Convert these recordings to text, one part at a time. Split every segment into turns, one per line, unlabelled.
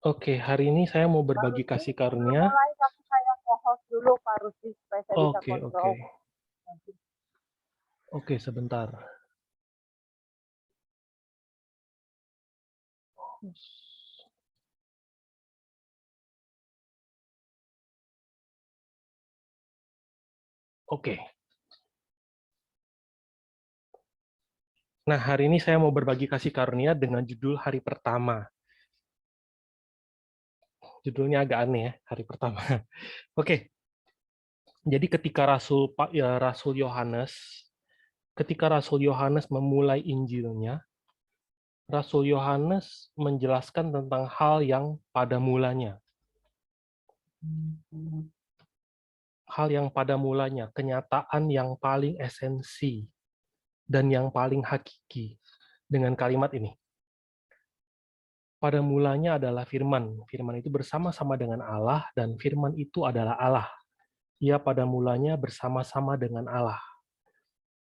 Oke, hari ini saya mau
Pak
berbagi
Rusdi,
kasih
sebelum
karunia.
mulai kasih saya co-host dulu Pak Rusdi supaya saya bisa
Oke, oke.
kontrol.
Oke, sebentar. Oke. Nah, hari ini saya mau berbagi kasih karunia dengan judul Hari Pertama. Judulnya agak aneh ya, Hari Pertama. Oke. Jadi ketika Rasul Yohanes memulai Injilnya, Rasul Yohanes menjelaskan tentang hal yang pada mulanya. Hal yang pada mulanya, kenyataan yang paling esensi dan yang paling hakiki dengan kalimat ini. Pada mulanya adalah firman. Firman itu bersama-sama dengan Allah dan firman itu adalah Allah. Ia pada mulanya bersama-sama dengan Allah.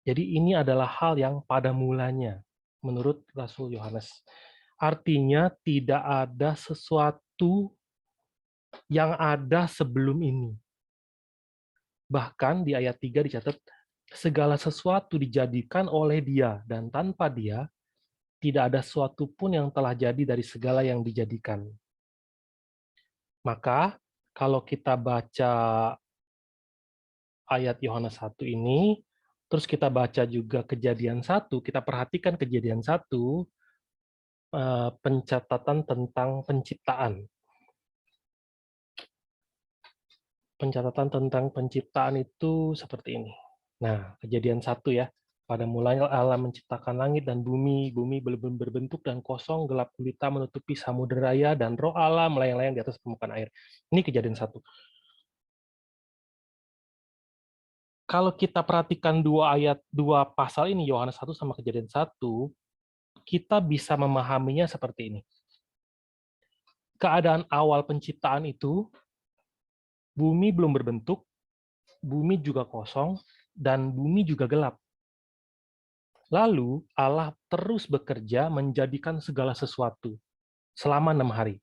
Jadi ini adalah hal yang pada mulanya menurut Rasul Yohanes. Artinya tidak ada sesuatu yang ada sebelum ini. Bahkan di ayat 3 dicatat, segala sesuatu dijadikan oleh Dia, dan tanpa Dia, tidak ada sesuatu pun yang telah jadi dari segala yang dijadikan. Maka, kalau kita baca ayat Yohanes 1 ini, terus kita baca juga Kejadian 1, kita perhatikan Kejadian 1, pencatatan tentang penciptaan. Pencatatan tentang penciptaan itu seperti ini. Nah, Kejadian 1 ya. Pada mulanya Allah menciptakan langit dan bumi, bumi belum berbentuk dan kosong, gelap gulita menutupi samudera raya, dan roh Allah melayang-layang di atas permukaan air. Ini Kejadian 1. Kalau kita perhatikan dua pasal ini, Yohanes 1 sama Kejadian 1, kita bisa memahaminya seperti ini. Keadaan awal penciptaan itu, bumi belum berbentuk, bumi juga kosong, dan bumi juga gelap. Lalu Allah terus bekerja menjadikan segala sesuatu selama 6 hari.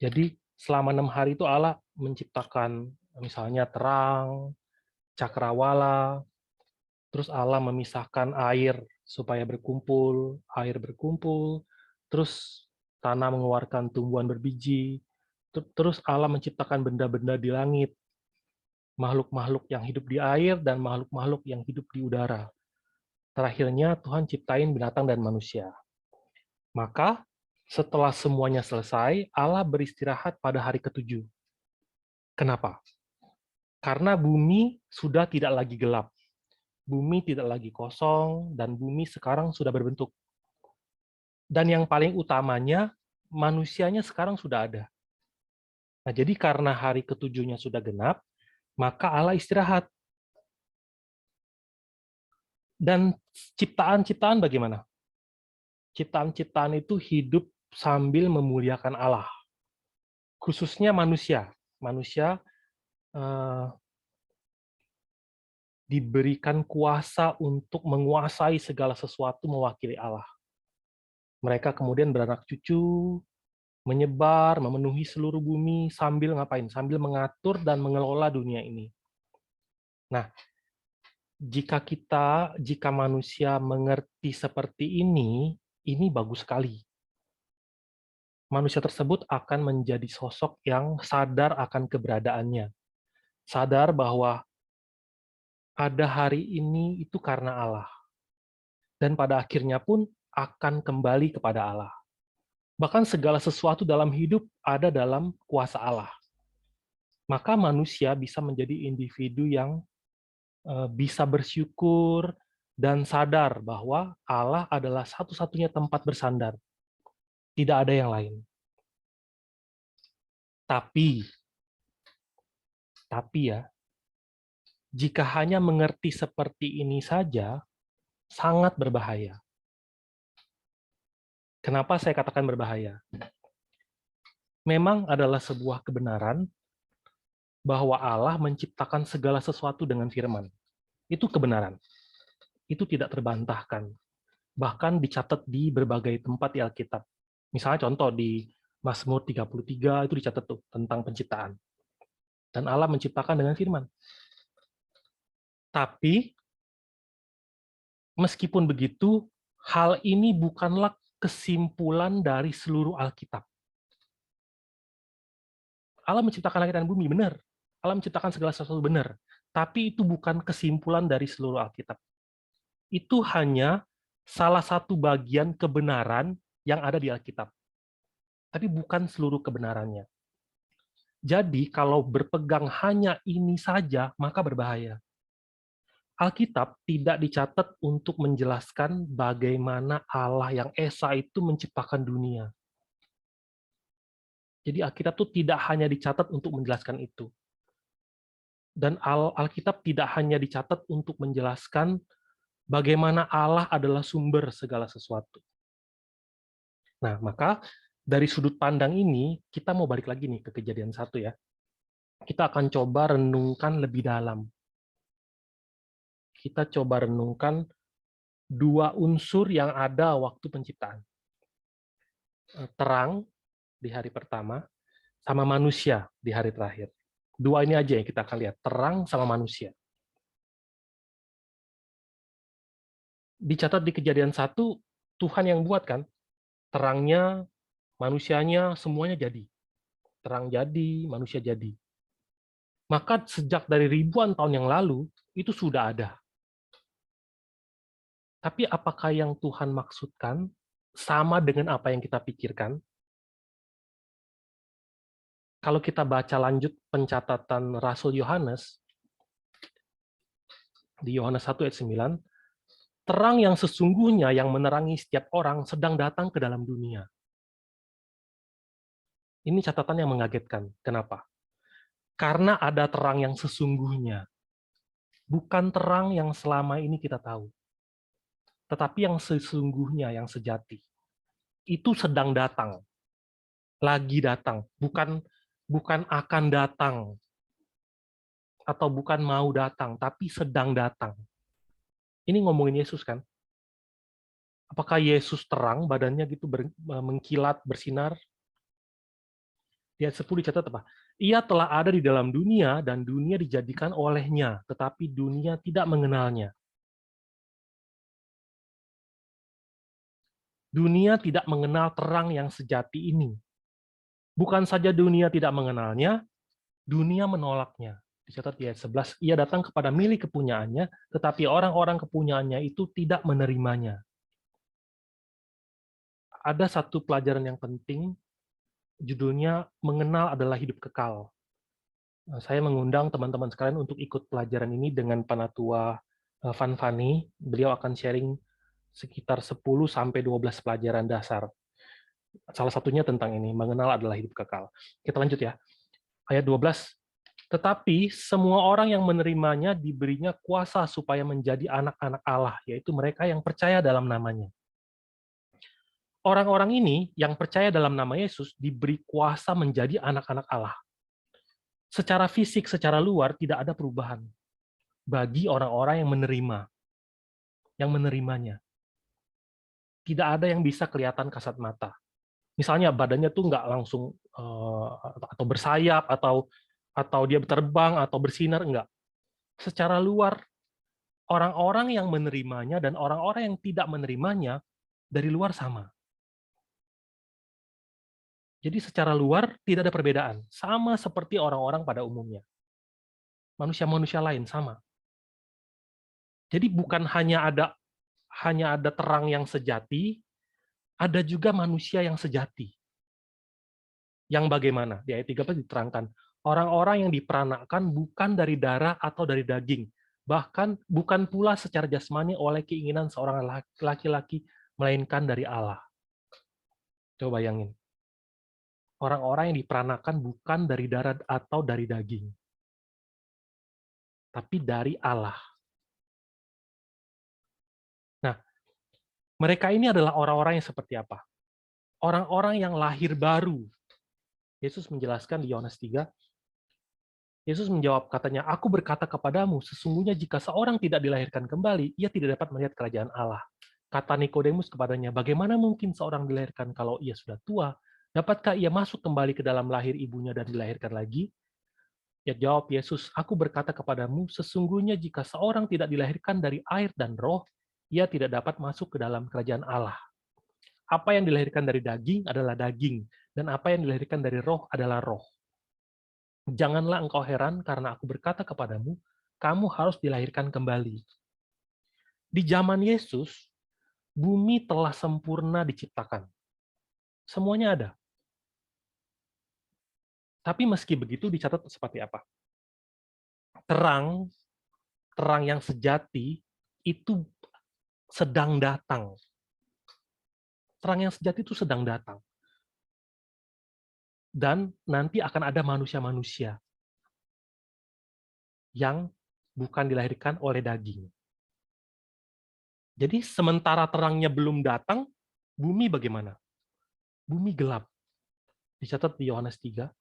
Jadi selama 6 hari itu Allah menciptakan misalnya terang, cakrawala, terus Allah memisahkan air supaya air berkumpul, terus tanah mengeluarkan tumbuhan berbiji, terus Allah menciptakan benda-benda di langit, makhluk-makhluk yang hidup di air dan makhluk-makhluk yang hidup di udara. Terakhirnya Tuhan ciptain binatang dan manusia. Maka setelah semuanya selesai, Allah beristirahat pada hari ketujuh. Kenapa? Karena bumi sudah tidak lagi gelap. Bumi tidak lagi kosong, dan bumi sekarang sudah berbentuk. Dan yang paling utamanya, manusianya sekarang sudah ada. Nah, jadi karena hari ketujuhnya sudah genap, maka Allah istirahat. Dan ciptaan-ciptaan bagaimana? Ciptaan-ciptaan itu hidup sambil memuliakan Allah. Khususnya manusia. Manusia diberikan kuasa untuk menguasai segala sesuatu mewakili Allah. Mereka kemudian beranak cucu, menyebar, memenuhi seluruh bumi, sambil ngapain? Sambil mengatur dan mengelola dunia ini. Nah, jika manusia mengerti seperti ini bagus sekali. Manusia tersebut akan menjadi sosok yang sadar akan keberadaannya. Sadar bahwa ada hari ini itu karena Allah. Dan pada akhirnya pun akan kembali kepada Allah. Bahkan segala sesuatu dalam hidup ada dalam kuasa Allah. Maka manusia bisa menjadi individu yang bisa bersyukur dan sadar bahwa Allah adalah satu-satunya tempat bersandar. Tidak ada yang lain. Tapi ya, jika hanya mengerti seperti ini saja, sangat berbahaya. Kenapa saya katakan berbahaya? Memang adalah sebuah kebenaran bahwa Allah menciptakan segala sesuatu dengan firman. Itu kebenaran. Itu tidak terbantahkan. Bahkan dicatat di berbagai tempat di Alkitab. Misalnya contoh di Mazmur 33 itu dicatat tuh tentang penciptaan. Dan Allah menciptakan dengan firman. Tapi meskipun begitu, hal ini bukanlah kesimpulan dari seluruh Alkitab. Allah menciptakan langit dan bumi, benar. Allah menciptakan segala sesuatu, benar. Tapi itu bukan kesimpulan dari seluruh Alkitab. Itu hanya salah satu bagian kebenaran yang ada di Alkitab. Tapi bukan seluruh kebenarannya. Jadi kalau berpegang hanya ini saja, maka berbahaya. Alkitab tidak dicatat untuk menjelaskan bagaimana Allah yang Esa itu menciptakan dunia. Jadi Alkitab itu tidak hanya dicatat untuk menjelaskan itu. Dan Alkitab tidak hanya dicatat untuk menjelaskan bagaimana Allah adalah sumber segala sesuatu. Nah, maka dari sudut pandang ini, kita mau balik lagi nih ke Kejadian 1 ya. Kita akan coba renungkan lebih dalam. Kita coba renungkan dua unsur yang ada waktu penciptaan. Terang di hari pertama, sama manusia di hari terakhir. Dua ini aja yang kita akan lihat, terang sama manusia. Dicatat di Kejadian 1, Tuhan yang buat kan, terangnya, manusianya, semuanya jadi. Terang jadi, manusia jadi. Maka sejak dari ribuan tahun yang lalu, itu sudah ada. Tapi apakah yang Tuhan maksudkan sama dengan apa yang kita pikirkan? Kalau kita baca lanjut pencatatan Rasul Yohanes, di Yohanes 1 ayat 9, terang yang sesungguhnya yang menerangi setiap orang sedang datang ke dalam dunia. Ini catatan yang mengagetkan. Kenapa? Karena ada terang yang sesungguhnya. Bukan terang yang selama ini kita tahu. Tetapi yang sesungguhnya, yang sejati. Itu sedang datang. Lagi datang. Bukan akan datang. Atau bukan mau datang, tapi sedang datang. Ini ngomongin Yesus kan? Apakah Yesus terang, badannya gitu mengkilat, bersinar? Di ayat 10 dicatat apa? Ia telah ada di dalam dunia, dan dunia dijadikan olehnya, tetapi dunia tidak mengenalnya. Dunia tidak mengenal terang yang sejati ini. Bukan saja dunia tidak mengenalnya, dunia menolaknya. Dicatat di ayat 11, ia datang kepada milik kepunyaannya, tetapi orang-orang kepunyaannya itu tidak menerimanya. Ada satu pelajaran yang penting, judulnya Mengenal Adalah Hidup Kekal. Saya mengundang teman-teman sekalian untuk ikut pelajaran ini dengan Panatua Van Fani. Beliau akan sharing sekitar 10-12 pelajaran dasar. Salah satunya tentang ini, mengenal adalah hidup kekal. Kita lanjut ya. Ayat 12. Tetapi semua orang yang menerimanya diberinya kuasa supaya menjadi anak-anak Allah, yaitu mereka yang percaya dalam namanya. Orang-orang ini yang percaya dalam nama Yesus diberi kuasa menjadi anak-anak Allah. Secara fisik, secara luar tidak ada perubahan bagi orang-orang yang menerimanya. Tidak ada yang bisa kelihatan kasat mata. Misalnya badannya tuh nggak langsung atau bersayap atau dia terbang atau bersinar, enggak. Secara luar orang-orang yang menerimanya dan orang-orang yang tidak menerimanya dari luar sama. Jadi secara luar tidak ada perbedaan, sama seperti orang-orang pada umumnya. Manusia-manusia lain sama. Jadi bukan hanya ada terang yang sejati, ada juga manusia yang sejati. Yang bagaimana? Di ayat 13 diterangkan, orang-orang yang diperanakkan bukan dari darah atau dari daging, bahkan bukan pula secara jasmani oleh keinginan seorang laki-laki, melainkan dari Allah. Coba bayangin. Orang-orang yang diperanakkan bukan dari darah atau dari daging, tapi dari Allah. Nah, mereka ini adalah orang-orang yang seperti apa? Orang-orang yang lahir baru. Yesus menjelaskan di Yohanes 3, Yesus menjawab katanya, "Aku berkata kepadamu, sesungguhnya jika seorang tidak dilahirkan kembali, ia tidak dapat melihat kerajaan Allah." Kata Nikodemus kepadanya, "Bagaimana mungkin seorang dilahirkan kalau ia sudah tua?" Dapatkah ia masuk kembali ke dalam lahir ibunya dan dilahirkan lagi? Ya jawab Yesus, aku berkata kepadamu, sesungguhnya jika seorang tidak dilahirkan dari air dan roh, ia tidak dapat masuk ke dalam kerajaan Allah. Apa yang dilahirkan dari daging adalah daging, dan apa yang dilahirkan dari roh adalah roh. Janganlah engkau heran karena aku berkata kepadamu, kamu harus dilahirkan kembali. Di zaman Yesus, bumi telah sempurna diciptakan. Semuanya ada. Tapi meski begitu dicatat seperti apa? Terang, terang yang sejati itu sedang datang. Terang yang sejati itu sedang datang. Dan nanti akan ada manusia-manusia yang bukan dilahirkan oleh daging. Jadi sementara terangnya belum datang, bumi bagaimana? Bumi gelap. Dicatat di Yohanes 3,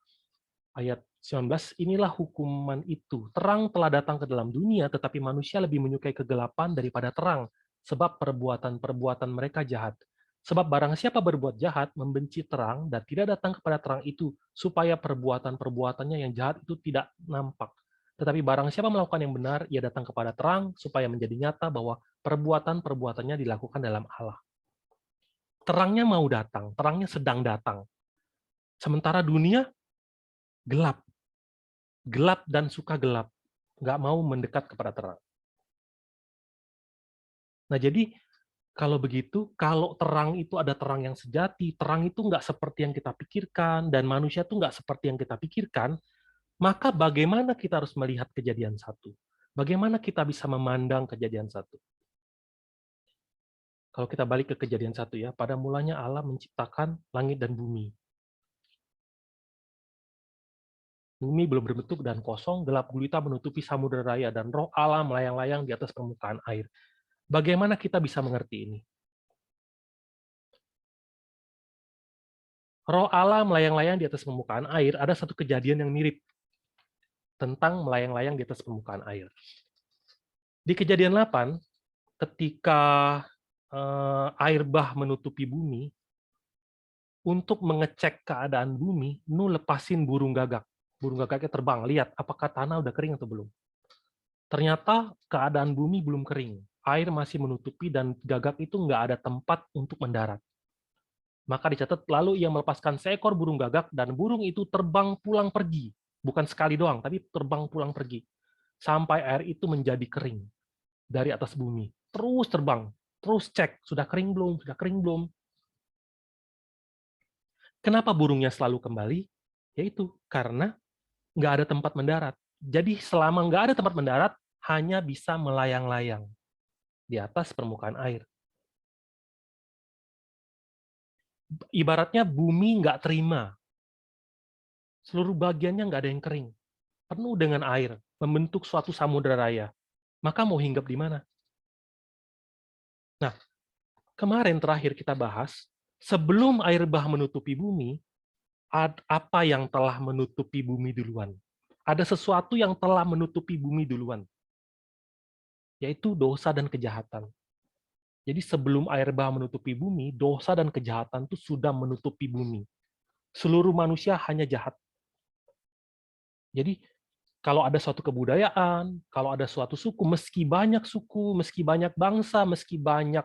ayat 19, inilah hukuman itu. Terang telah datang ke dalam dunia, tetapi manusia lebih menyukai kegelapan daripada terang, sebab perbuatan-perbuatan mereka jahat. Sebab barang siapa berbuat jahat, membenci terang, dan tidak datang kepada terang itu, supaya perbuatan-perbuatannya yang jahat itu tidak nampak. Tetapi barang siapa melakukan yang benar, ia datang kepada terang, supaya menjadi nyata bahwa perbuatan-perbuatannya dilakukan dalam Allah. Terangnya mau datang, terangnya sedang datang. Sementara dunia gelap. Gelap dan suka gelap. Nggak mau mendekat kepada terang. Nah, jadi kalau begitu, kalau terang itu ada terang yang sejati, terang itu nggak seperti yang kita pikirkan, dan manusia itu nggak seperti yang kita pikirkan, maka bagaimana kita harus melihat kejadian satu? Bagaimana kita bisa memandang kejadian satu? Kalau kita balik ke kejadian satu ya, pada mulanya Allah menciptakan langit dan bumi. Bumi belum berbentuk dan kosong, gelap gulita menutupi samudera raya, dan roh Allah melayang-layang di atas permukaan air. Bagaimana kita bisa mengerti ini? Roh Allah melayang-layang di atas permukaan air, ada satu kejadian yang mirip tentang melayang-layang di atas permukaan air. Di kejadian 8, ketika air bah menutupi bumi, untuk mengecek keadaan bumi, Nuh lepasin burung gagak. Burung gagaknya terbang, lihat apakah tanah udah kering atau belum. Ternyata keadaan bumi belum kering. Air masih menutupi dan gagak itu nggak ada tempat untuk mendarat. Maka dicatat, lalu ia melepaskan seekor burung gagak, dan burung itu terbang pulang pergi. Bukan sekali doang, tapi terbang pulang pergi. Sampai air itu menjadi kering dari atas bumi. Terus terbang, terus cek, sudah kering belum, sudah kering belum. Kenapa burungnya selalu kembali? Yaitu karena nggak ada tempat mendarat. Jadi selama nggak ada tempat mendarat, hanya bisa melayang-layang di atas permukaan air. Ibaratnya bumi nggak terima. Seluruh bagiannya nggak ada yang kering. Penuh dengan air, membentuk suatu samudera raya. Maka mau hinggap di mana? Nah, kemarin terakhir kita bahas, sebelum air bah menutupi bumi, apa yang telah menutupi bumi duluan? Ada sesuatu yang telah menutupi bumi duluan, yaitu dosa dan kejahatan. Jadi sebelum air bah menutupi bumi, dosa dan kejahatan itu sudah menutupi bumi. Seluruh manusia hanya jahat. Jadi kalau ada suatu kebudayaan, kalau ada suatu suku, meski banyak bangsa, meski banyak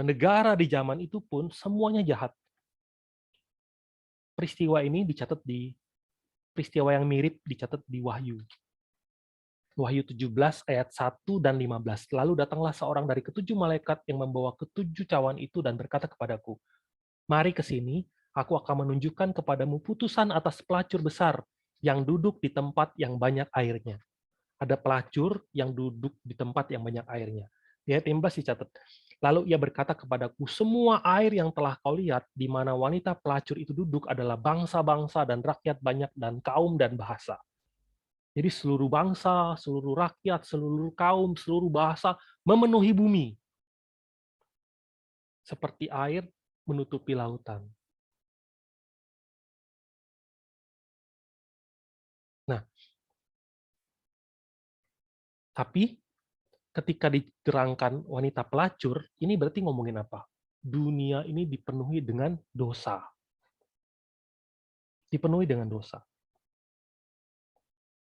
negara di zaman itu pun, semuanya jahat. Peristiwa ini peristiwa yang mirip dicatat di Wahyu. Wahyu 17 ayat 1 dan 15. Lalu datanglah seorang dari ketujuh malaikat yang membawa ketujuh cawan itu dan berkata kepadaku, mari ke sini, aku akan menunjukkan kepadamu putusan atas pelacur besar yang duduk di tempat yang banyak airnya. Ada pelacur yang duduk di tempat yang banyak airnya. Di ayat 15 dicatat, lalu ia berkata kepadaku, semua air yang telah kau lihat, di mana wanita pelacur itu duduk adalah bangsa-bangsa dan rakyat banyak dan kaum dan bahasa. Jadi seluruh bangsa, seluruh rakyat, seluruh kaum, seluruh bahasa memenuhi bumi. Seperti air menutupi lautan. Nah, tapi ketika diterangkan wanita pelacur, ini berarti ngomongin apa? Dunia ini dipenuhi dengan dosa. dipenuhi dengan dosa.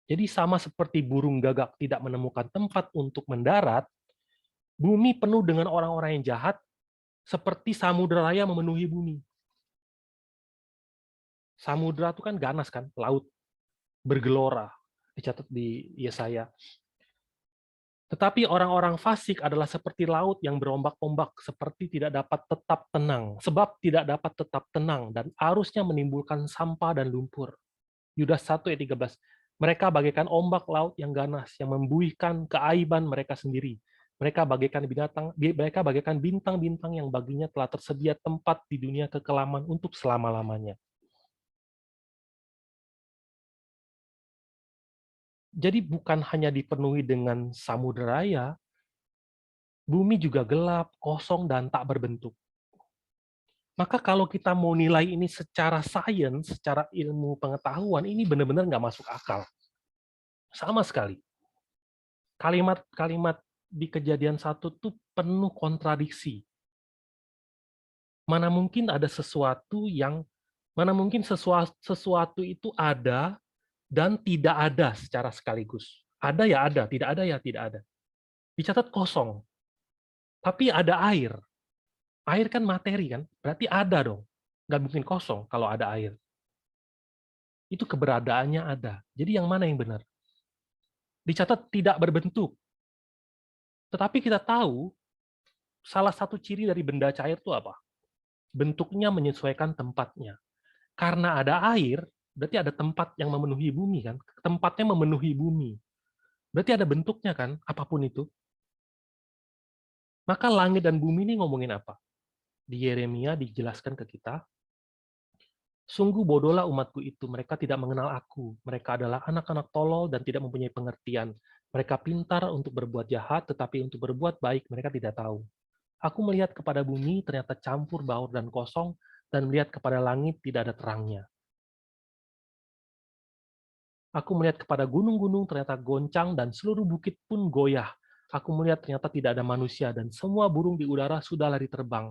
Jadi sama seperti burung gagak tidak menemukan tempat untuk mendarat, bumi penuh dengan orang-orang yang jahat, seperti samudera raya memenuhi bumi. Samudera itu kan ganas kan, laut bergelora, dicatat di Yesaya. Tetapi orang-orang fasik adalah seperti laut yang berombak-ombak, seperti tidak dapat tetap tenang. Sebab tidak dapat tetap tenang, dan arusnya menimbulkan sampah dan lumpur. Yudas 1 ayat 13. Mereka bagaikan ombak laut yang ganas, yang membuihkan keaiban mereka sendiri. Mereka bagaikan bintang-bintang yang baginya telah tersedia tempat di dunia kekelaman untuk selama-lamanya. Jadi bukan hanya dipenuhi dengan samudera raya, bumi juga gelap, kosong, dan tak berbentuk. Maka kalau kita mau nilai ini secara sains, secara ilmu pengetahuan, ini benar-benar nggak masuk akal. Sama sekali. Kalimat-kalimat di Kejadian 1 tuh penuh kontradiksi. Mana mungkin ada sesuatu sesuatu itu ada dan tidak ada secara sekaligus. Ada ya ada, tidak ada ya tidak ada. Dicatat kosong. Tapi ada air. Air kan materi kan, berarti ada dong. Nggak mungkin kosong kalau ada air. Itu keberadaannya ada. Jadi yang mana yang benar? Dicatat tidak berbentuk. Tetapi kita tahu salah satu ciri dari benda cair itu apa? Bentuknya menyesuaikan tempatnya. Karena ada air, berarti ada tempat yang memenuhi bumi kan? Tempatnya memenuhi bumi. Berarti ada bentuknya kan, apapun itu. Maka langit dan bumi ini ngomongin apa? Di Yeremia dijelaskan ke kita, sungguh bodohlah umatku itu, mereka tidak mengenal aku. Mereka adalah anak-anak tolol dan tidak mempunyai pengertian. Mereka pintar untuk berbuat jahat, tetapi untuk berbuat baik mereka tidak tahu. Aku melihat kepada bumi, ternyata campur baur dan kosong, dan melihat kepada langit tidak ada terangnya. Aku melihat kepada gunung-gunung, ternyata goncang, dan seluruh bukit pun goyah. Aku melihat ternyata tidak ada manusia, dan semua burung di udara sudah lari terbang.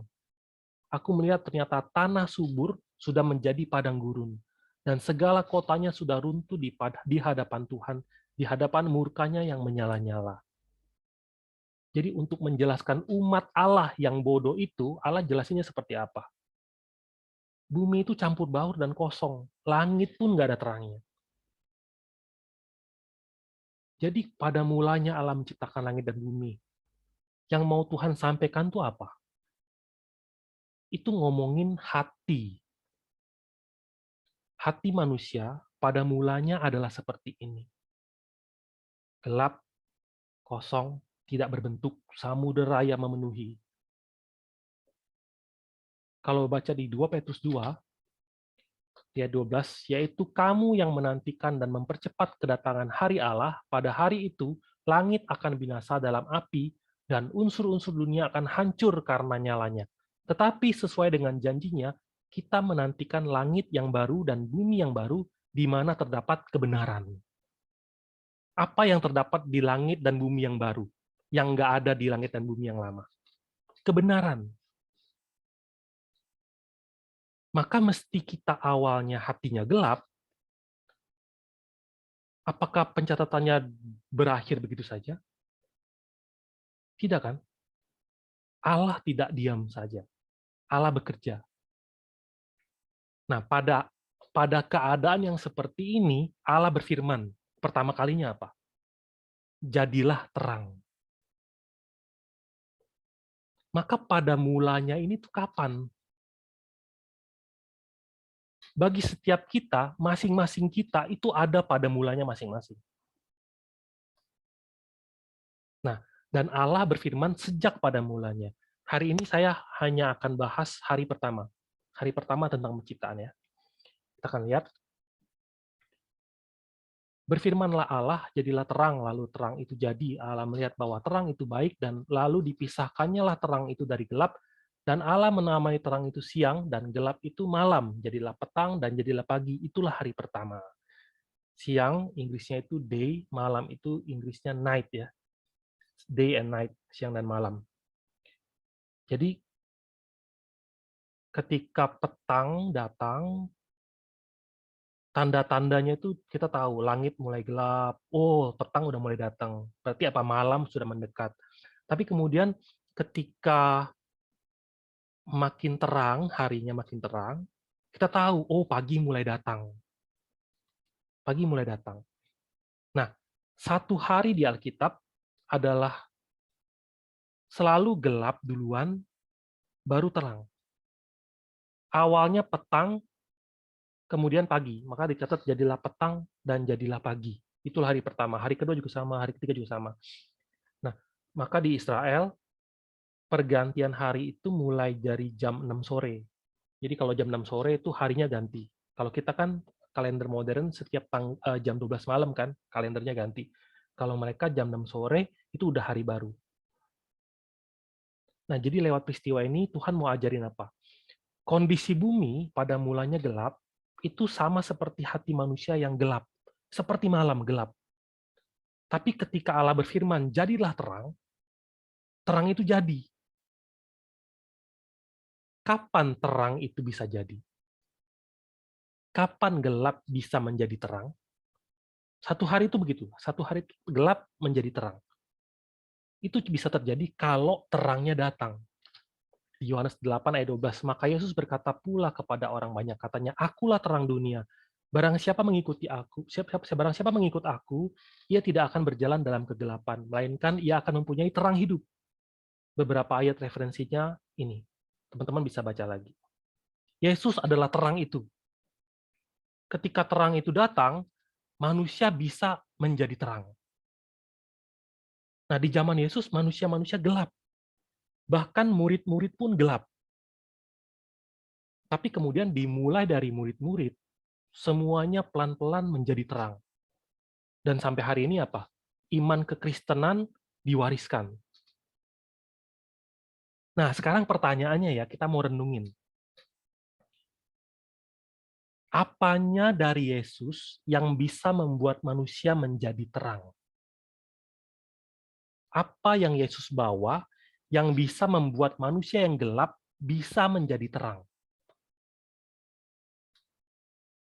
Aku melihat ternyata tanah subur sudah menjadi padang gurun, dan segala kotanya sudah runtuh di hadapan Tuhan, di hadapan murkanya yang menyala-nyala. Jadi untuk menjelaskan umat Allah yang bodoh itu, Allah jelasinnya seperti apa? Bumi itu campur baur dan kosong, langit pun nggak ada terangnya. Jadi pada mulanya Allah menciptakan langit dan bumi. Yang mau Tuhan sampaikan itu apa? Itu ngomongin hati. Hati manusia pada mulanya adalah seperti ini. Gelap, kosong, tidak berbentuk, samudera yang memenuhi. Kalau baca di 2 Petrus 2, ayat 12, yaitu kamu yang menantikan dan mempercepat kedatangan hari Allah, pada hari itu langit akan binasa dalam api, dan unsur-unsur dunia akan hancur karena nyalanya. Tetapi sesuai dengan janjinya, kita menantikan langit yang baru dan bumi yang baru, di mana terdapat kebenaran. Apa yang terdapat di langit dan bumi yang baru, yang nggak ada di langit dan bumi yang lama? Kebenaran. Maka mesti kita awalnya hatinya gelap, apakah pencatatannya berakhir begitu saja? Tidak kan? Allah tidak diam saja. Allah bekerja. Nah, pada keadaan yang seperti ini, Allah berfirman. Pertama kalinya apa? Jadilah terang. Maka pada mulanya ini tuh kapan? Bagi setiap kita, masing-masing kita itu ada pada mulanya masing-masing. Nah, dan Allah berfirman sejak pada mulanya. Hari ini saya hanya akan bahas hari pertama. Hari pertama tentang penciptaan ya. Kita akan lihat. Berfirmanlah Allah, jadilah terang, lalu terang itu jadi. Allah melihat bahwa terang itu baik, dan lalu dipisahkannya lah terang itu dari gelap, dan Allah menamai terang itu siang, dan gelap itu malam. Jadilah petang, dan jadilah pagi. Itulah hari pertama. Siang, Inggrisnya itu day, malam itu Inggrisnya night ya. Day and night, siang dan malam. Jadi, ketika petang datang, Tanda-tandanya itu kita tahu, langit mulai gelap, oh petang udah mulai datang. Berarti apa? Malam sudah mendekat. Tapi kemudian ketika makin terang, harinya makin terang, kita tahu, oh pagi mulai datang. Pagi mulai datang. Nah, satu hari di Alkitab adalah selalu gelap duluan, baru terang. Awalnya petang, kemudian pagi. Maka dicatat jadilah petang dan jadilah pagi. Itulah hari pertama. Hari kedua juga sama, hari ketiga juga sama. Nah, maka di Israel, pergantian hari itu mulai dari jam 6 sore. Jadi kalau jam 6 sore itu harinya ganti. Kalau kita kan kalender modern setiap jam 12 malam kan, kalendernya ganti. Kalau mereka jam 6 sore, itu udah hari baru. Nah, jadi lewat peristiwa ini Tuhan mau ajarin apa? Kondisi bumi pada mulanya gelap, itu sama seperti hati manusia yang gelap. Seperti malam gelap. Tapi ketika Allah berfirman, jadilah terang, terang itu jadi. Kapan terang itu bisa jadi? Kapan gelap bisa menjadi terang? Satu hari itu begitu. Satu hari itu gelap menjadi terang. Itu bisa terjadi kalau terangnya datang. Di Yohanes 8 ayat 12, maka Yesus berkata pula kepada orang banyak, katanya, akulah terang dunia. Barang siapa mengikuti aku, barang siapa mengikut aku, ia tidak akan berjalan dalam kegelapan, melainkan ia akan mempunyai terang hidup. Beberapa ayat referensinya ini. Teman-teman bisa baca lagi. Yesus adalah terang itu. Ketika terang itu datang, manusia bisa menjadi terang. Nah, di zaman Yesus, manusia-manusia gelap. Bahkan murid-murid pun gelap. Tapi kemudian dimulai dari murid-murid, semuanya pelan-pelan menjadi terang. Dan sampai hari ini apa? Iman kekristenan diwariskan. Nah, sekarang pertanyaannya ya, kita mau renungin. Apanya dari Yesus yang bisa membuat manusia menjadi terang? Apa yang Yesus bawa yang bisa membuat manusia yang gelap bisa menjadi terang?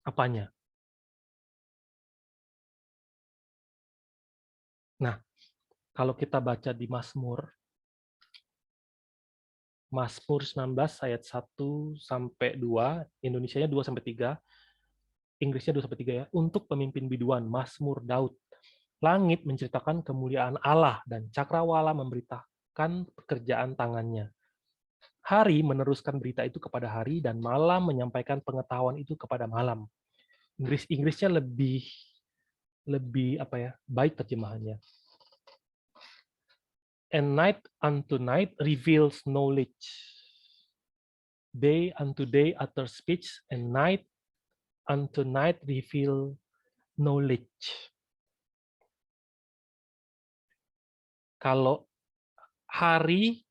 Apanya? Nah, kalau kita baca di Mazmur 19 ayat 1 sampai 2, Indonesianya 2 sampai 3, Inggrisnya 2 sampai 3 ya. Untuk pemimpin biduan, Mazmur Daud. Langit menceritakan kemuliaan Allah dan cakrawala memberitakan pekerjaan tangannya. Hari meneruskan berita itu kepada hari dan malam menyampaikan pengetahuan itu kepada malam. Inggrisnya lebih apa ya? Baik terjemahannya. And night unto night reveals knowledge. Day unto day utter speech, and night unto night reveal knowledge. Kalau hari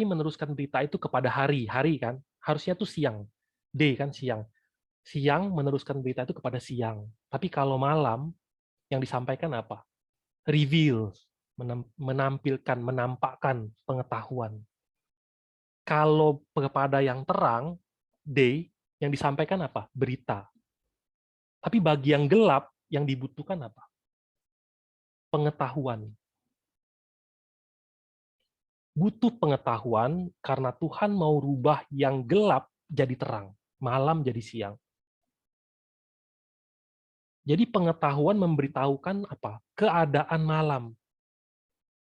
meneruskan berita itu kepada hari kan, harusnya tuh siang. Day kan siang. Siang meneruskan berita itu kepada siang. Tapi kalau malam, yang disampaikan apa? Reveal, menampilkan, menampakkan pengetahuan. Kalau kepada yang terang, day, yang disampaikan apa? Berita. Tapi bagi yang gelap, yang dibutuhkan apa? Pengetahuan. Butuh pengetahuan karena Tuhan mau rubah yang gelap jadi terang, malam jadi siang. Jadi pengetahuan memberitahukan apa? Keadaan malam.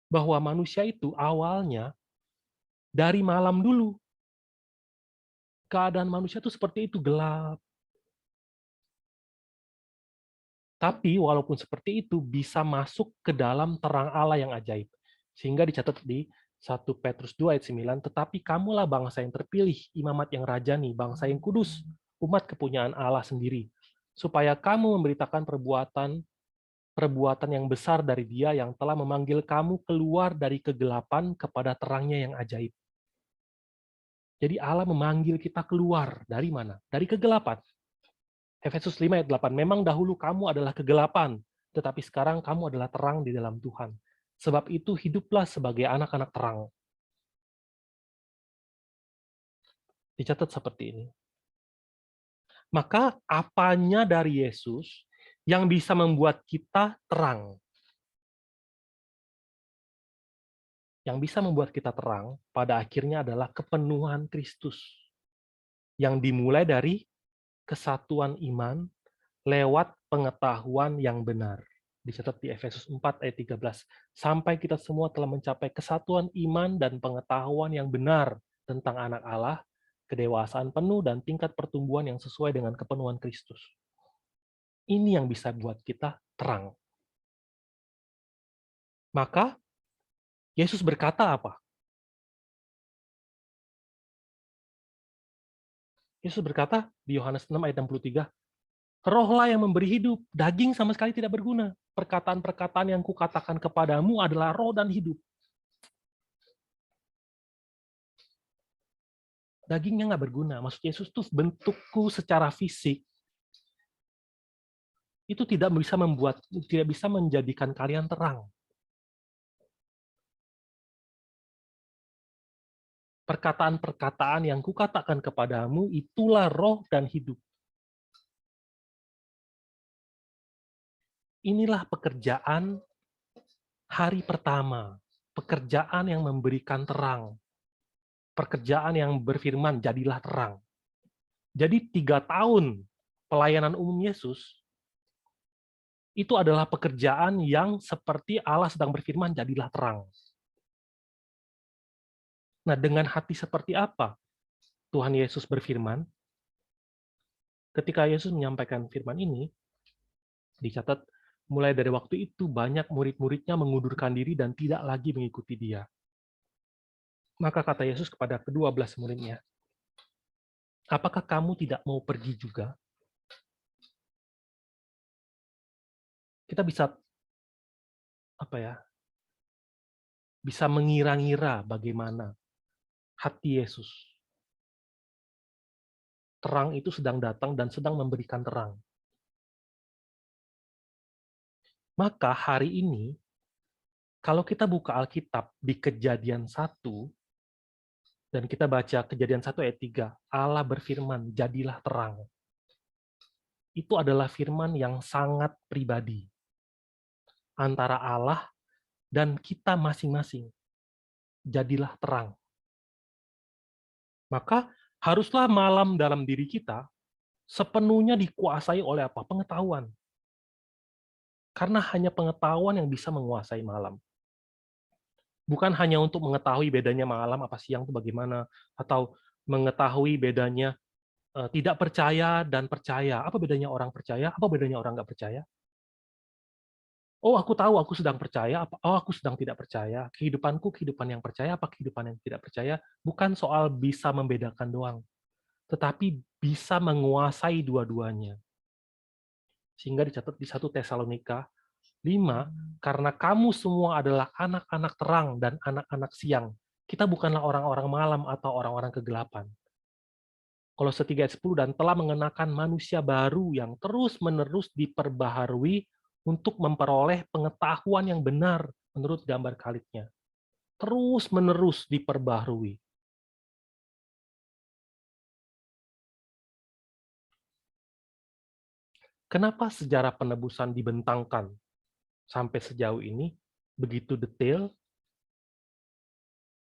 Bahwa manusia itu awalnya dari malam dulu. Keadaan manusia itu seperti itu, gelap. Tapi walaupun seperti itu, bisa masuk ke dalam terang Allah yang ajaib. Sehingga dicatat di 1 Petrus 2 ayat 9, tetapi kamulah bangsa yang terpilih, imamat yang rajani, bangsa yang kudus, umat kepunyaan Allah sendiri, supaya kamu memberitakan perbuatan yang besar dari Dia yang telah memanggil kamu keluar dari kegelapan kepada terangnya yang ajaib. Jadi Allah memanggil kita keluar dari mana? Dari kegelapan. Efesus 5 ayat 8, memang dahulu kamu adalah kegelapan, tetapi sekarang kamu adalah terang di dalam Tuhan. Sebab itu hiduplah sebagai anak-anak terang. Dicatat seperti ini. Maka apanya dari Yesus yang bisa membuat kita terang? Yang bisa membuat kita terang pada akhirnya adalah kepenuhan Kristus yang dimulai dari kesatuan iman lewat pengetahuan yang benar. Dicatat di Efesus 4 ayat 13. Sampai kita semua telah mencapai kesatuan iman dan pengetahuan yang benar tentang anak Allah, kedewasaan penuh dan tingkat pertumbuhan yang sesuai dengan kepenuhan Kristus. Ini yang bisa buat kita terang. Maka Yesus berkata apa? Yesus berkata di Yohanes 6 ayat 63, Rohlah yang memberi hidup, daging sama sekali tidak berguna. Perkataan-perkataan yang kukatakan kepadamu adalah roh dan hidup. Dagingnya nggak berguna. Maksud Yesus tuh bentukku secara fisik itu tidak bisa menjadikan kalian terang. Perkataan-perkataan yang kukatakan kepadamu itulah roh dan hidup. Inilah pekerjaan hari pertama, pekerjaan yang memberikan terang, pekerjaan yang berfirman, jadilah terang. Jadi 3 tahun pelayanan umum Yesus, itu adalah pekerjaan yang seperti Allah sedang berfirman, jadilah terang. Nah, dengan hati seperti apa Tuhan Yesus berfirman? Ketika Yesus menyampaikan firman ini, dicatat, mulai dari waktu itu banyak murid-muridnya mengundurkan diri dan tidak lagi mengikuti dia. Maka kata Yesus kepada ke-12 muridnya, apakah kamu tidak mau pergi juga? Kita bisa bisa mengira-ngira bagaimana hati Yesus. Terang itu sedang datang dan sedang memberikan terang. Maka hari ini, kalau kita buka Alkitab di Kejadian 1, dan kita baca Kejadian 1 ayat 3, Allah berfirman, jadilah terang. Itu adalah firman yang sangat pribadi antara Allah dan kita masing-masing. Jadilah terang. Maka haruslah malam dalam diri kita sepenuhnya dikuasai oleh apa? Pengetahuan. Karena hanya pengetahuan yang bisa menguasai malam. Bukan hanya untuk mengetahui bedanya malam apa siang itu bagaimana, atau mengetahui bedanya tidak percaya dan percaya. Apa bedanya orang percaya? Apa bedanya orang nggak percaya? Oh, aku tahu aku sedang percaya, oh aku sedang tidak percaya. Kehidupanku kehidupan yang percaya, apa kehidupan yang tidak percaya? Bukan soal bisa membedakan doang, tetapi bisa menguasai dua-duanya. Sehingga dicatat di 1 Tesalonika 5, karena kamu semua adalah anak-anak terang dan anak-anak siang. Kita bukanlah orang-orang malam atau orang-orang kegelapan. Kolose 3 ayat 10, dan telah mengenakan manusia baru yang terus-menerus diperbaharui untuk memperoleh pengetahuan yang benar menurut gambar kalitnya. Terus-menerus diperbaharui. Kenapa sejarah penebusan dibentangkan sampai sejauh ini begitu detail?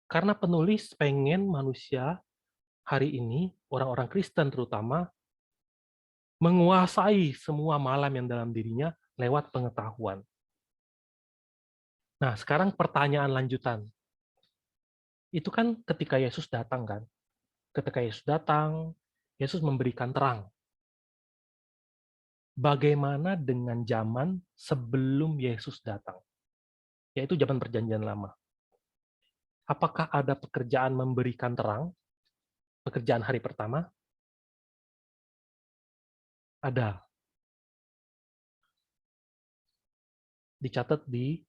Karena penulis pengen manusia hari ini, orang-orang Kristen terutama, menguasai semua malam yang dalam dirinya lewat pengetahuan. Nah, sekarang pertanyaan lanjutan. Itu kan ketika Yesus datang kan? Ketika Yesus datang, Yesus memberikan terang. Bagaimana dengan zaman sebelum Yesus datang? Yaitu zaman Perjanjian Lama. Apakah ada pekerjaan memberikan terang? Pekerjaan hari pertama? Ada. Dicatat di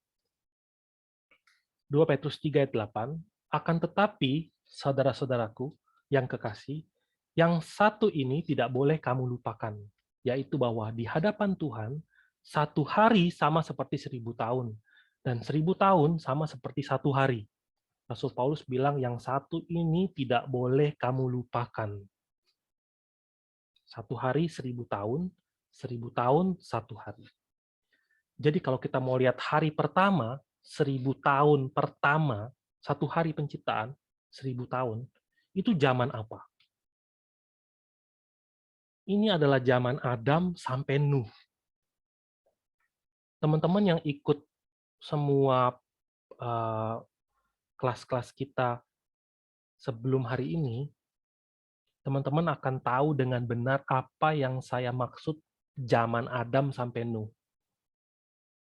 2 Petrus 3 ayat 8, akan tetapi, saudara-saudaraku yang kekasih, yang satu ini tidak boleh kamu lupakan, yaitu bahwa di hadapan Tuhan, 1 hari sama seperti 1000 tahun, dan 1000 tahun sama seperti 1 hari. Rasul Paulus bilang, yang satu ini tidak boleh kamu lupakan. 1 hari 1000 tahun, 1000 tahun 1 hari. Jadi kalau kita mau lihat hari pertama, 1000 tahun pertama, 1 hari penciptaan, 1000 tahun, itu zaman apa? Ini adalah zaman Adam sampai Nuh. Teman-teman yang ikut semua kelas-kelas kita sebelum hari ini, teman-teman akan tahu dengan benar apa yang saya maksud zaman Adam sampai Nuh.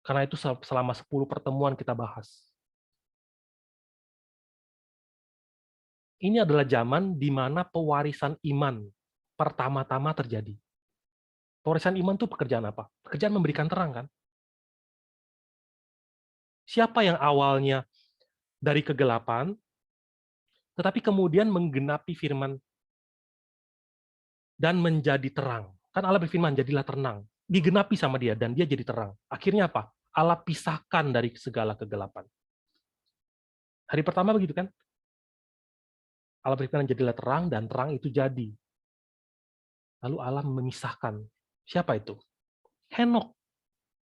Karena itu selama 10 pertemuan kita bahas. Ini adalah zaman di mana pewarisan iman pertama-tama terjadi. Pewarisan iman itu pekerjaan apa? Pekerjaan memberikan terang, kan? Siapa yang awalnya dari kegelapan, tetapi kemudian menggenapi firman dan menjadi terang. Kan Allah berfirman, jadilah terang. Digenapi sama dia, dan dia jadi terang. Akhirnya apa? Allah pisahkan dari segala kegelapan. Hari pertama begitu kan? Allah berfirman, jadilah terang, dan terang itu jadi. Lalu Allah memisahkan. Siapa itu? Henok.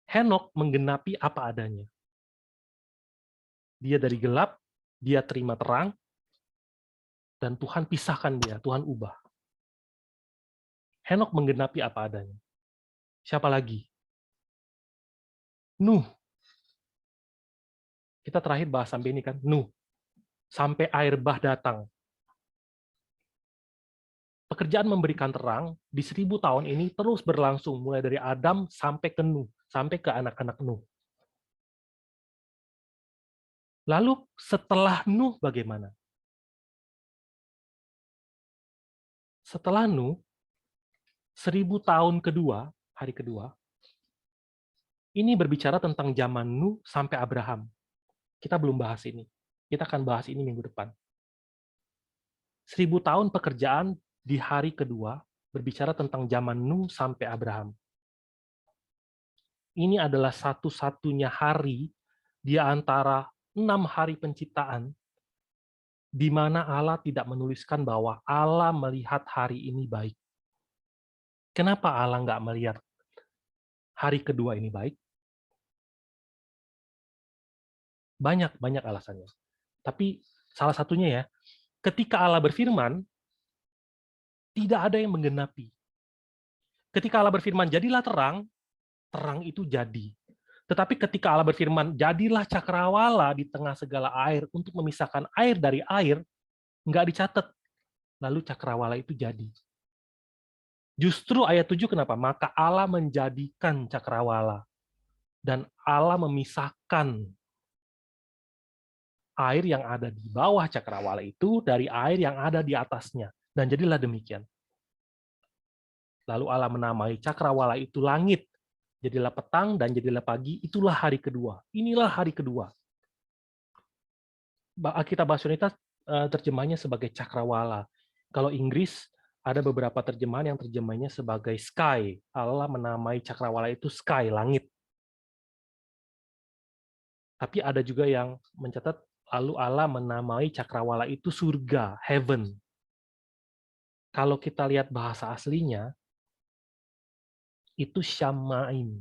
Henok menggenapi apa adanya. Dia dari gelap, dia terima terang, dan Tuhan pisahkan dia, Tuhan ubah. Henok menggenapi apa adanya. Siapa lagi? Nuh. Kita terakhir bahas sampai ini kan, Nuh. Sampai air bah datang. Pekerjaan memberikan terang di 1000 tahun ini terus berlangsung, mulai dari Adam sampai ke Nuh, sampai ke anak-anak Nuh. Lalu setelah Nuh bagaimana? Setelah Nuh, 1000 tahun kedua, hari kedua, ini berbicara tentang zaman Nuh sampai Abraham. Kita belum bahas ini. Kita akan bahas ini minggu depan. 1000 tahun pekerjaan di hari kedua berbicara tentang zaman Nuh sampai Abraham. Ini adalah satu-satunya hari di antara 6 hari penciptaan di mana Allah tidak menuliskan bahwa Allah melihat hari ini baik. Kenapa Allah nggak melihat hari kedua ini baik? Banyak alasannya. Tapi salah satunya ya, ketika Allah berfirman, tidak ada yang menggenapi. Ketika Allah berfirman, jadilah terang, terang itu jadi. Tetapi ketika Allah berfirman, jadilah cakrawala di tengah segala air untuk memisahkan air dari air, nggak dicatat. Lalu cakrawala itu jadi. Justru ayat 7 kenapa? Maka Allah menjadikan cakrawala. Dan Allah memisahkan air yang ada di bawah cakrawala itu dari air yang ada di atasnya. Dan jadilah demikian. Lalu Allah menamai cakrawala itu langit. Jadilah petang dan jadilah pagi, itulah hari kedua. Inilah hari kedua. Alkitab Bahasa Indonesia terjemahnya sebagai cakrawala. Kalau Inggris, ada beberapa terjemahan yang terjemahnya sebagai sky. Allah menamai cakrawala itu sky, langit. Tapi ada juga yang mencatat, lalu Allah menamai cakrawala itu surga, heaven. Kalau kita lihat bahasa aslinya, itu Syamaim.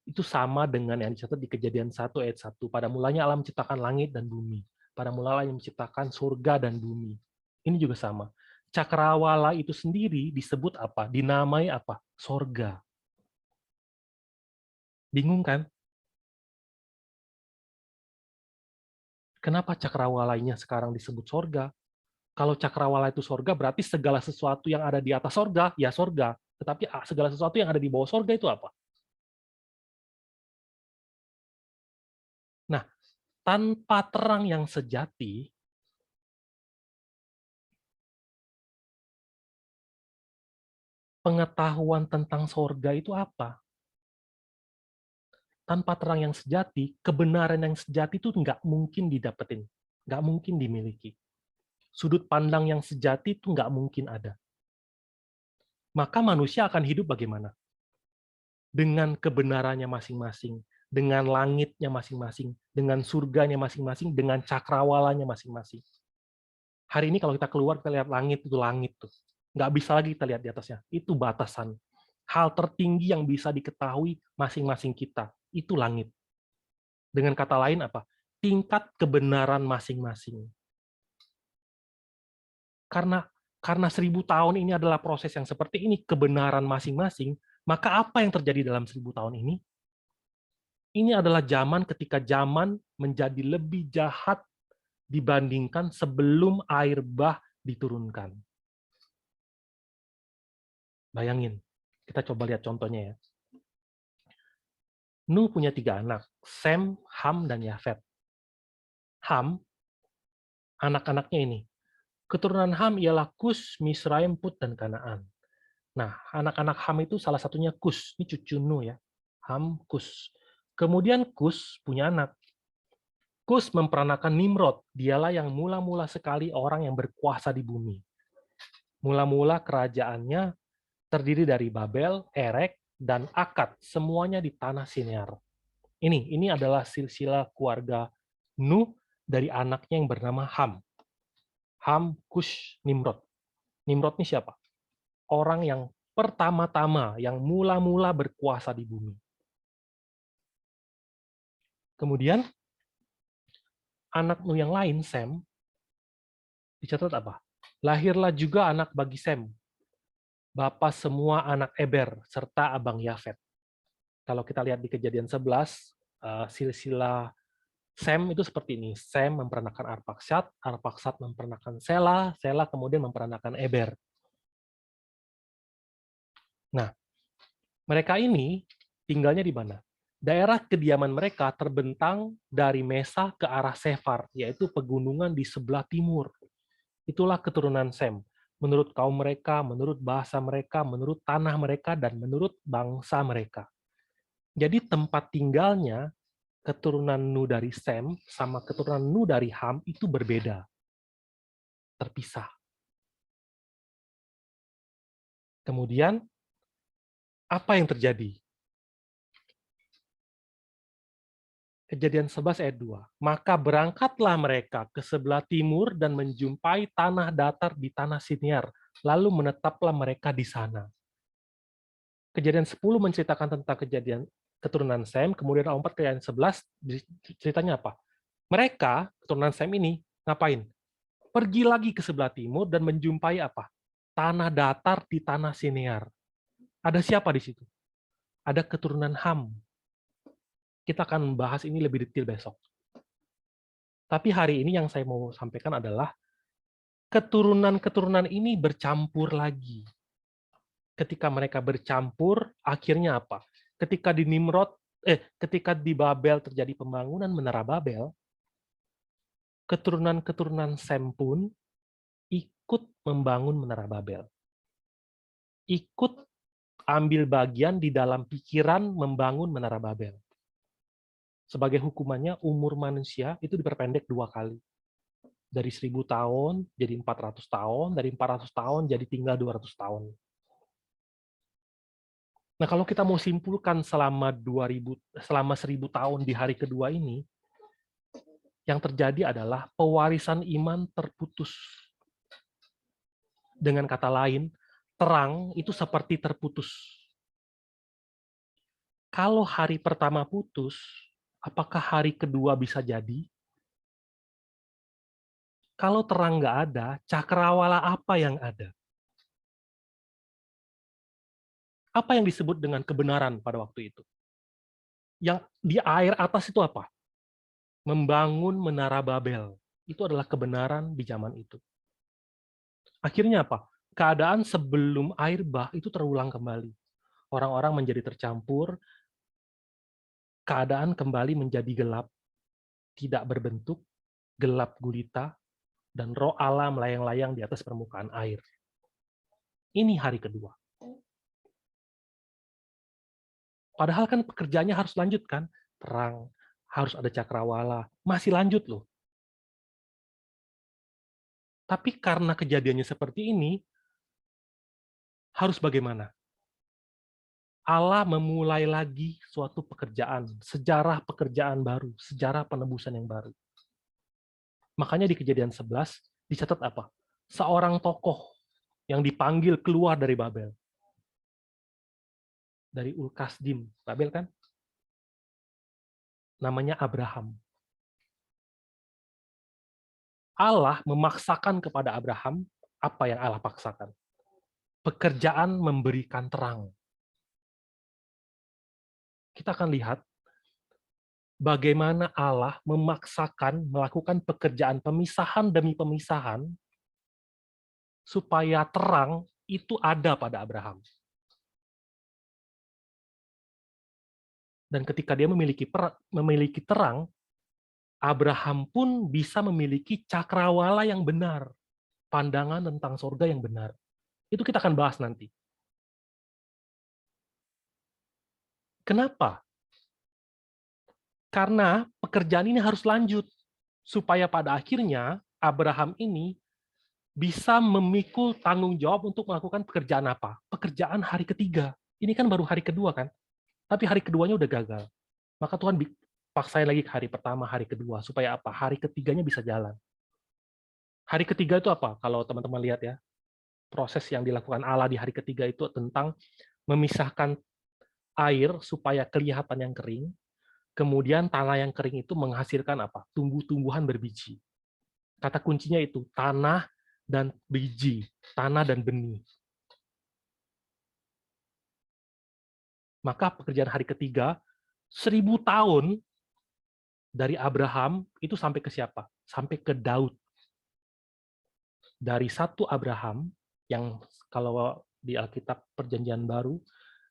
Itu sama dengan yang dicatat di Kejadian 1 ayat 1. Pada mulanya Allah menciptakan langit dan bumi. Pada mulanya Allah menciptakan surga dan bumi. Ini juga sama. Cakrawala itu sendiri disebut apa? Dinamai apa? Sorga. Bingung kan? Kenapa cakrawalanya sekarang disebut sorga? Kalau cakrawala itu sorga, berarti segala sesuatu yang ada di atas sorga, ya sorga. Tetapi segala sesuatu yang ada di bawah sorga itu apa? Nah, tanpa terang yang sejati, pengetahuan tentang sorga itu apa? Tanpa terang yang sejati, kebenaran yang sejati itu nggak mungkin didapetin, nggak mungkin dimiliki. Sudut pandang yang sejati itu nggak mungkin ada. Maka manusia akan hidup bagaimana? Dengan kebenarannya masing-masing, dengan langitnya masing-masing, dengan surganya masing-masing, dengan cakrawalanya masing-masing. Hari ini kalau kita keluar, kita lihat langit, itu langit tuh. Nggak bisa lagi kita lihat di atasnya. Itu batasan. Hal tertinggi yang bisa diketahui masing-masing kita, itu langit. Dengan kata lain apa? Tingkat kebenaran masing-masing. Karena 1000 tahun ini adalah proses yang seperti ini, kebenaran masing-masing, maka apa yang terjadi dalam 1000 tahun ini? Ini adalah zaman ketika zaman menjadi lebih jahat dibandingkan sebelum air bah diturunkan. Bayangin, kita coba lihat contohnya ya. Nuh punya 3 anak, Sem, Ham, dan Yafet. Ham, anak-anaknya ini. Keturunan Ham ialah Kus, Misraim, Put, dan Kanaan. Nah, anak-anak Ham itu salah satunya Kus. Ini cucu Nuh ya. Ham, Kus. Kemudian Kus punya anak. Kus memperanakan Nimrod. Dialah yang mula-mula sekali orang yang berkuasa di bumi. Mula-mula kerajaannya terdiri dari Babel, Erek, dan Akad. Semuanya di tanah Sinear. Ini adalah silsilah keluarga Nuh dari anaknya yang bernama Ham. Ham, Kush, Nimrod. Nimrod ini siapa? Orang yang pertama-tama, yang mula-mula berkuasa di bumi. Kemudian, anak Nuh yang lain, Sem, dicatat apa? Lahirlah juga anak bagi Sem, bapa semua anak Eber, serta abang Yafet. Kalau kita lihat di Kejadian 11, silsilah Sem itu seperti ini. Sem memperanakan Arpaksad, Arpaksad memperanakan Sela, Sela kemudian memperanakan Eber. Nah, mereka ini tinggalnya di mana? Daerah kediaman mereka terbentang dari Mesa ke arah Sefar, yaitu pegunungan di sebelah timur. Itulah keturunan Sem. Menurut kaum mereka, menurut bahasa mereka, menurut tanah mereka, dan menurut bangsa mereka. Jadi tempat tinggalnya keturunan Nuh dari Sem sama keturunan Nuh dari Ham itu berbeda. Terpisah. Kemudian, apa yang terjadi? Kejadian 11 ayat 2. Maka berangkatlah mereka ke sebelah timur dan menjumpai tanah datar di tanah Sinear. Lalu menetaplah mereka di sana. Kejadian 10 menceritakan tentang kejadian keturunan Sem, kemudian 4 kejadian 11 ceritanya apa? Mereka, keturunan Sem ini, ngapain? Pergi lagi ke sebelah timur dan menjumpai apa? Tanah datar di tanah Sinear. Ada siapa di situ? Ada keturunan Ham. Kita akan membahas ini lebih detail besok. Tapi hari ini yang saya mau sampaikan adalah keturunan-keturunan ini bercampur lagi. Ketika mereka bercampur, akhirnya apa? Ketika ketika di Babel terjadi pembangunan Menara Babel, keturunan-keturunan Sem pun ikut membangun Menara Babel. Ikut ambil bagian di dalam pikiran membangun Menara Babel. Sebagai hukumannya, umur manusia itu diperpendek 2 kali. Dari 1000 tahun jadi 400 tahun, dari 400 tahun jadi tinggal 200 tahun. Nah, kalau kita mau simpulkan selama 1000 tahun di hari kedua ini, yang terjadi adalah pewarisan iman terputus. Dengan kata lain, terang itu seperti terputus. Kalau hari pertama putus, apakah hari kedua bisa jadi? Kalau terang nggak ada, cakrawala apa yang ada? Apa yang disebut dengan kebenaran pada waktu itu? Yang di air atas itu apa? Membangun Menara Babel. Itu adalah kebenaran di zaman itu. Akhirnya apa? Keadaan sebelum air bah itu terulang kembali. Orang-orang menjadi tercampur, keadaan kembali menjadi gelap, tidak berbentuk, gelap gulita, dan roh Allah melayang-layang di atas permukaan air. Ini hari kedua. Padahal kan pekerjaannya harus lanjut kan? Terang, harus ada cakrawala. Masih lanjut loh. Tapi karena kejadiannya seperti ini, harus bagaimana? Allah memulai lagi suatu pekerjaan, sejarah pekerjaan baru, sejarah penebusan yang baru. Makanya di Kejadian 11 dicatat apa? Seorang tokoh yang dipanggil keluar dari Babel. Dari Ul-Kasdim, Babel kan? Namanya Abraham. Allah memaksakan kepada Abraham, apa yang Allah paksakan? Pekerjaan memberikan terang. Kita akan lihat bagaimana Allah memaksakan melakukan pekerjaan pemisahan demi pemisahan supaya terang itu ada pada Abraham. Dan ketika dia memiliki terang, Abraham pun bisa memiliki cakrawala yang benar, pandangan tentang surga yang benar. Itu kita akan bahas nanti. Kenapa? Karena pekerjaan ini harus lanjut, supaya pada akhirnya Abraham ini bisa memikul tanggung jawab untuk melakukan pekerjaan apa? Pekerjaan hari ketiga. Ini kan baru hari kedua kan? Tapi hari keduanya udah gagal. Maka Tuhan paksain lagi ke hari pertama, hari kedua. Supaya apa? Hari ketiganya bisa jalan. Hari ketiga itu apa? Kalau teman-teman lihat ya, proses yang dilakukan Allah di hari ketiga itu tentang memisahkan air supaya kelihatan yang kering, kemudian tanah yang kering itu menghasilkan apa? Tumbuh-tumbuhan berbiji. Kata kuncinya itu, tanah dan biji, tanah dan benih. Maka pekerjaan hari ketiga, 1000 tahun dari Abraham itu sampai ke siapa? Sampai ke Daud. Dari satu Abraham, yang kalau di Alkitab Perjanjian Baru,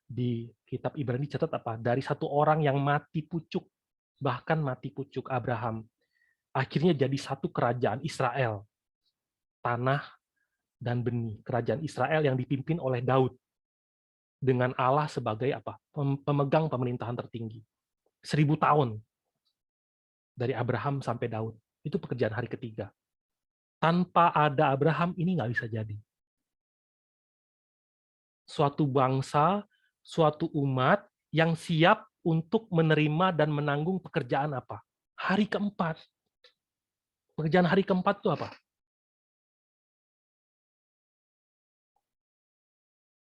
di kitab Ibrani catat apa? Dari satu orang yang mati pucuk, bahkan mati pucuk Abraham, akhirnya jadi satu kerajaan Israel, tanah dan benih. Kerajaan Israel yang dipimpin oleh Daud, dengan Allah sebagai apa? Pemegang pemerintahan tertinggi. 1000 tahun dari Abraham sampai Daud. Itu pekerjaan hari ketiga. Tanpa ada Abraham, ini nggak bisa jadi. Suatu bangsa, suatu umat yang siap untuk menerima dan menanggung pekerjaan apa? Hari keempat. Pekerjaan hari keempat itu apa?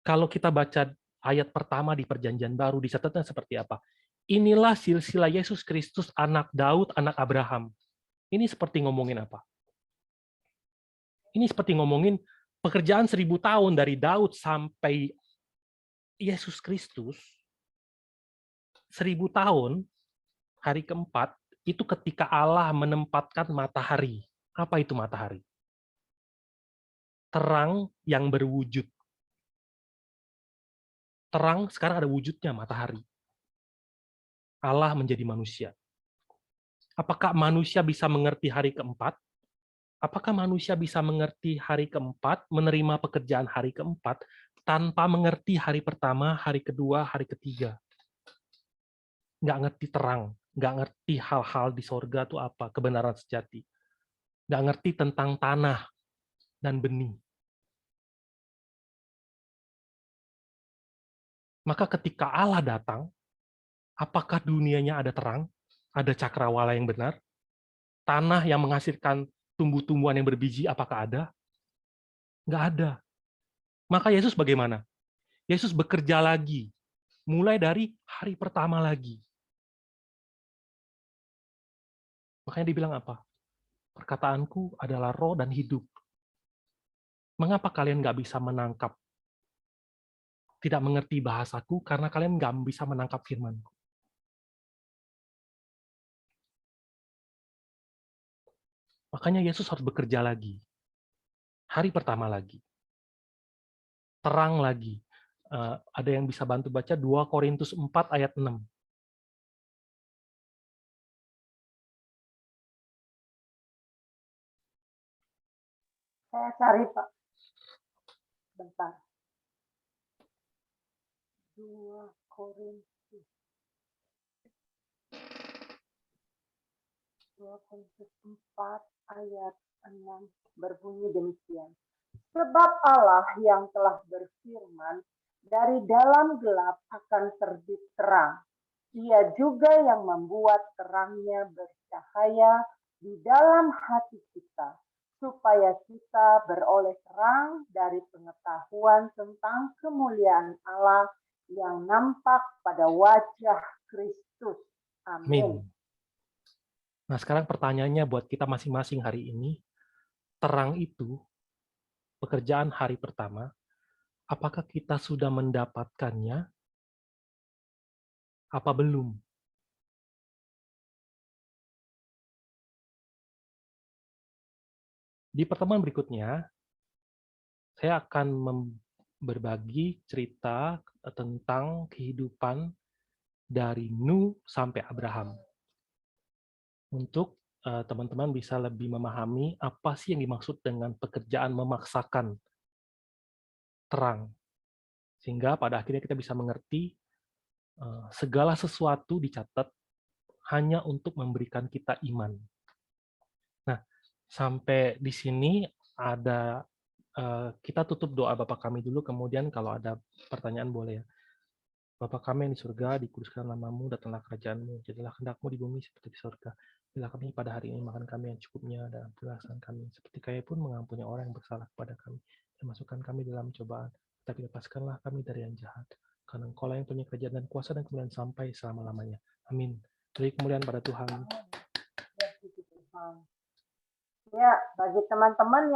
Kalau kita baca ayat pertama di Perjanjian Baru, dicatatnya seperti apa? Inilah silsilah Yesus Kristus, anak Daud, anak Abraham. Ini seperti ngomongin apa? Ini seperti ngomongin pekerjaan 1000 tahun dari Daud sampai Yesus Kristus, 1000 tahun, hari keempat, itu ketika Allah menempatkan matahari. Apa itu matahari? Terang yang berwujud. Terang sekarang ada wujudnya, matahari. Allah menjadi manusia. Apakah manusia bisa mengerti hari keempat? Apakah manusia bisa mengerti hari keempat, menerima pekerjaan hari keempat, tanpa mengerti hari pertama, hari kedua, hari ketiga? Nggak ngerti terang, nggak ngerti hal-hal di sorga itu apa, kebenaran sejati. Nggak ngerti tentang tanah dan benih. Maka ketika Allah datang, apakah dunianya ada terang, ada cakrawala yang benar, tanah yang menghasilkan tumbuh-tumbuhan yang berbiji, apakah ada? Nggak ada. Maka Yesus bagaimana? Yesus bekerja lagi, mulai dari hari pertama lagi. Makanya dibilang apa? Perkataanku adalah roh dan hidup. Mengapa kalian nggak bisa menangkap? Tidak mengerti bahasaku karena kalian nggak bisa menangkap firmanku. Makanya Yesus harus bekerja lagi. Hari pertama lagi. Terang lagi. Ada yang bisa bantu baca 2 Korintus 4 ayat 6.
Saya cari, Pak. Bentar. 2 Korintus. 2 Korintus 4 ayat 6 berbunyi demikian. Sebab Allah yang telah berfirman, dari dalam gelap akan terbit terang. Ia juga yang membuat terangnya bercahaya di dalam hati kita, supaya kita beroleh terang dari pengetahuan tentang kemuliaan Allah yang nampak pada wajah Kristus.
Amin.
Amin.
Nah, sekarang pertanyaannya buat kita masing-masing hari ini, terang itu, pekerjaan hari pertama, apakah kita sudah mendapatkannya, apa belum? Di pertemuan berikutnya, saya akan berbagi cerita tentang kehidupan dari Nuh sampai Abraham. Untuk teman-teman bisa lebih memahami apa sih yang dimaksud dengan pekerjaan memaksakan terang. Sehingga pada akhirnya kita bisa mengerti segala sesuatu dicatat hanya untuk memberikan kita iman. Nah, sampai di sini ada kita tutup doa Bapa kami dulu, kemudian kalau ada pertanyaan boleh ya. Bapa kami yang di surga, dikuduskan namamu, datanglah kerajaanmu, jadilah kehendak-Mu di bumi seperti di surga. Berilah kami pada hari ini makan kami yang cukupnya, dan ampunilah kesalahan kami, seperti kami pun mengampuni orang yang bersalah kepada kami. Dan masukkan kami dalam cobaan, tapi lepaskanlah kami dari yang jahat. Karena Engkau lah yang punya kerajaan dan kuasa dan kemuliaan sampai selama-lamanya. Amin. Beri kemuliaan pada Tuhan.
Ya, bagi teman-teman